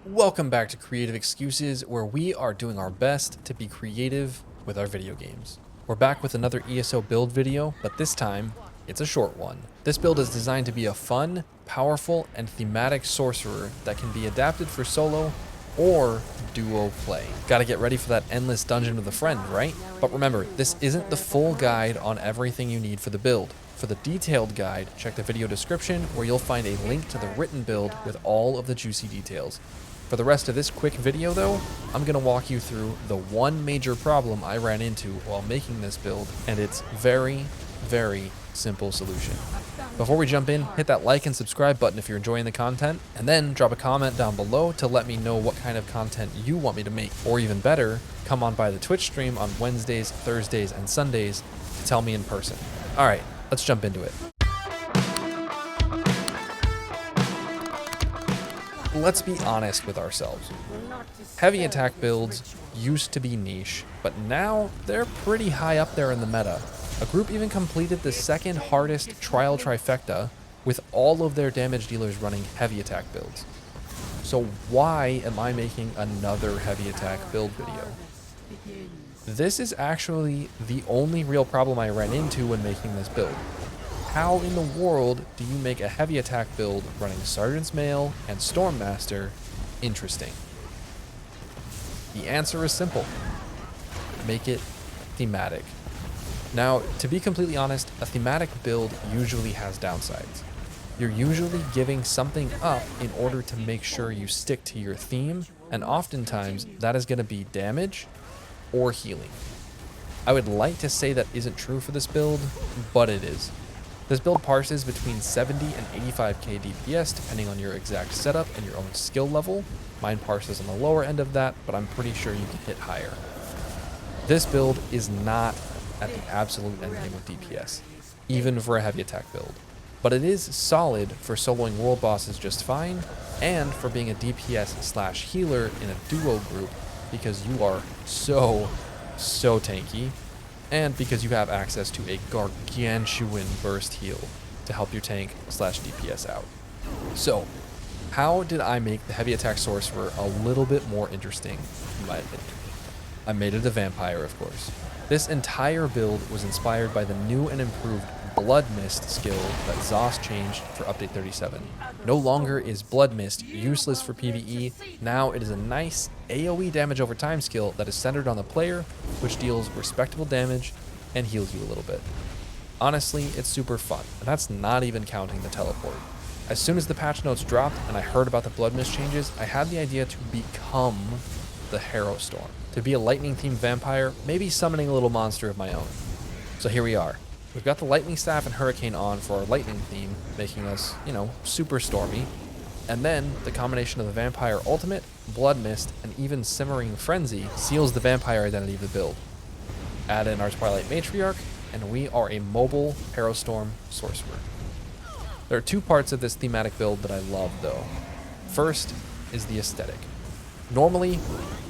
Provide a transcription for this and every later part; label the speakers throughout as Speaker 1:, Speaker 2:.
Speaker 1: Welcome back to Creative Excuses, where we are doing our best to be creative with our video games. We're back with another ESO build video, but this time, it's a short one. This build is designed to be a fun, powerful, and thematic sorcerer that can be adapted for solo or duo play. Gotta get ready for that endless dungeon with a friend, right? But remember, this isn't the full guide on everything you need for the build. For the detailed guide, check the video description where you'll find a link to the written build with all of the juicy details. For the rest of this quick video though, I'm going to walk you through the one major problem I ran into while making this build, and its very simple solution. Before we jump in, hit that like and subscribe button if you're enjoying the content, and then drop a comment down below to let me know what kind of content you want me to make. Or even better, come on by the Twitch stream on Wednesdays, Thursdays, and Sundays to tell me in person. Alright, let's jump into it. Let's be honest with ourselves. Heavy attack builds used to be niche, but now they're pretty high up there in the meta. A group even completed the second hardest trial trifecta with all of their damage dealers running heavy attack builds. So why am I making another heavy attack build video? This is actually the only real problem I ran into when making this build. How in the world do you make a heavy attack build running Sergeant's Mail and Stormmaster interesting? The answer is simple. Make it thematic. Now, to be completely honest, a thematic build usually has downsides. You're usually giving something up in order to make sure you stick to your theme, and oftentimes that is going to be damage or healing. I would like to say that isn't true for this build, but it is. This build parses between 70 and 85k DPS depending on your exact setup and your own skill level. Mine parses on the lower end of that, but I'm pretty sure you can hit higher. This build is not at the absolute endgame of DPS, even for a heavy attack build. But it is solid for soloing world bosses just fine, and for being a DPS / healer in a duo group because you are so tanky, and because you have access to a gargantuan burst heal to help your tank / DPS out. So, how did I make the heavy attack sorcerer a little bit more interesting, in my opinion? I made it a vampire, of course. This entire build was inspired by the new and improved Blood Mist skill that ZOS changed for Update 37. No longer is Blood Mist useless for PvE, now it is a nice AoE damage over time skill that is centered on the player, which deals respectable damage and heals you a little bit. Honestly, it's super fun, and that's not even counting the teleport. As soon as the patch notes dropped and I heard about the Blood Mist changes, I had the idea to become the Harrowstorm. To be a lightning-themed vampire, maybe summoning a little monster of my own. So here we are. We've got the lightning staff and hurricane on for our lightning theme, making us, super stormy. And then the combination of the vampire ultimate, blood mist, and even simmering frenzy seals the vampire identity of the build. Add in our Twilight matriarch, and we are a mobile Harrowstorm Sorcerer. There are two parts of this thematic build that I love though. First is the aesthetic. Normally,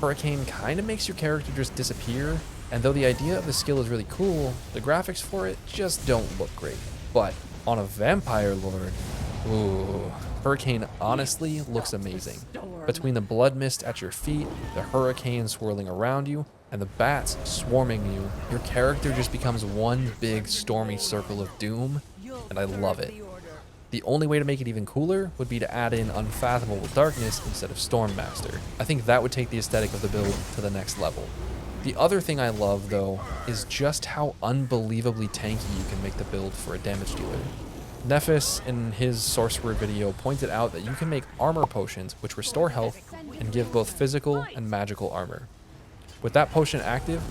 Speaker 1: Hurricane kind of makes your character just disappear, and though the idea of the skill is really cool, the graphics for it just don't look great. But on a Vampire Lord, ooh, Hurricane honestly looks amazing. Between the blood mist at your feet, the hurricane swirling around you, and the bats swarming you, your character just becomes one big stormy circle of doom, and I love it. The only way to make it even cooler would be to add in Unfathomable Darkness instead of Stormmaster. I think that would take the aesthetic of the build to the next level. The other thing I love, though, is just how unbelievably tanky you can make the build for a damage dealer. Nephis, in his Sorcerer video, pointed out that you can make armor potions which restore health and give both physical and magical armor. With that potion active,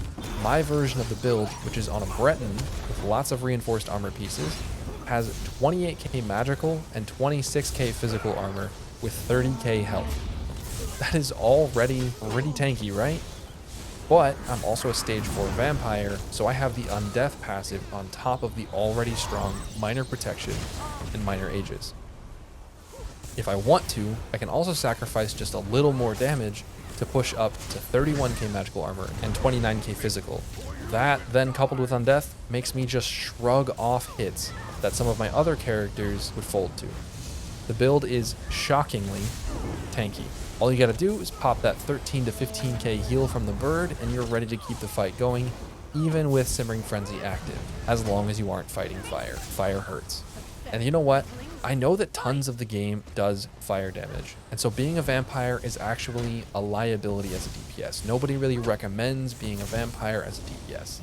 Speaker 1: my version of the build, which is on a Breton with lots of reinforced armor pieces, has 28k magical and 26k physical armor with 30k health. That is already pretty tanky, right? But I'm also a stage 4 vampire, so I have the Undeath passive on top of the already strong Minor Protection and Minor Aegis. If I want to, I can also sacrifice just a little more damage to push up to 31k magical armor and 29k physical. That, then coupled with Undeath, makes me just shrug off hits that some of my other characters would fold to. The build is shockingly tanky. All you gotta do is pop that 13 to 15k heal from the bird, and you're ready to keep the fight going, even with Simmering Frenzy active, as long as you aren't fighting fire. Fire hurts. And you know what? I know that tons of the game does fire damage, and so being a vampire is actually a liability as a DPS. Nobody really recommends being a vampire as a DPS.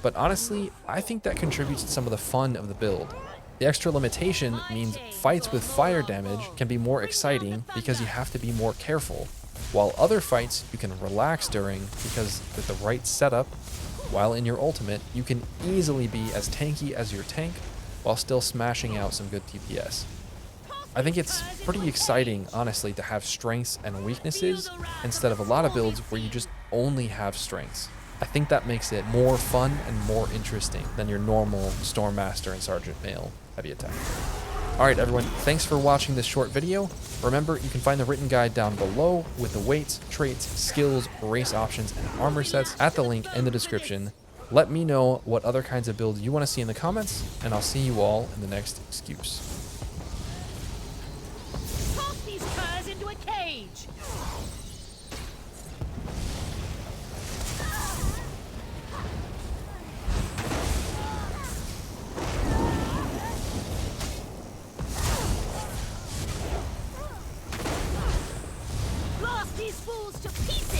Speaker 1: But honestly, I think that contributes to some of the fun of the build. The extra limitation means fights with fire damage can be more exciting because you have to be more careful, while other fights you can relax during because with the right setup, while in your ultimate, you can easily be as tanky as your tank while still smashing out some good DPS. I think it's pretty exciting, honestly, to have strengths and weaknesses instead of a lot of builds where you just only have strengths. I think that makes it more fun and more interesting than your normal Stormmaster and Sergeant Male heavy attack. Alright everyone, thanks for watching this short video. Remember, you can find the written guide down below with the weights, traits, skills, race options, and armor sets at the link in the description. Let me know what other kinds of builds you want to see in the comments, and I'll see you all in the next excuse.
Speaker 2: Toss these curs into a cage! Blast these fools to pieces!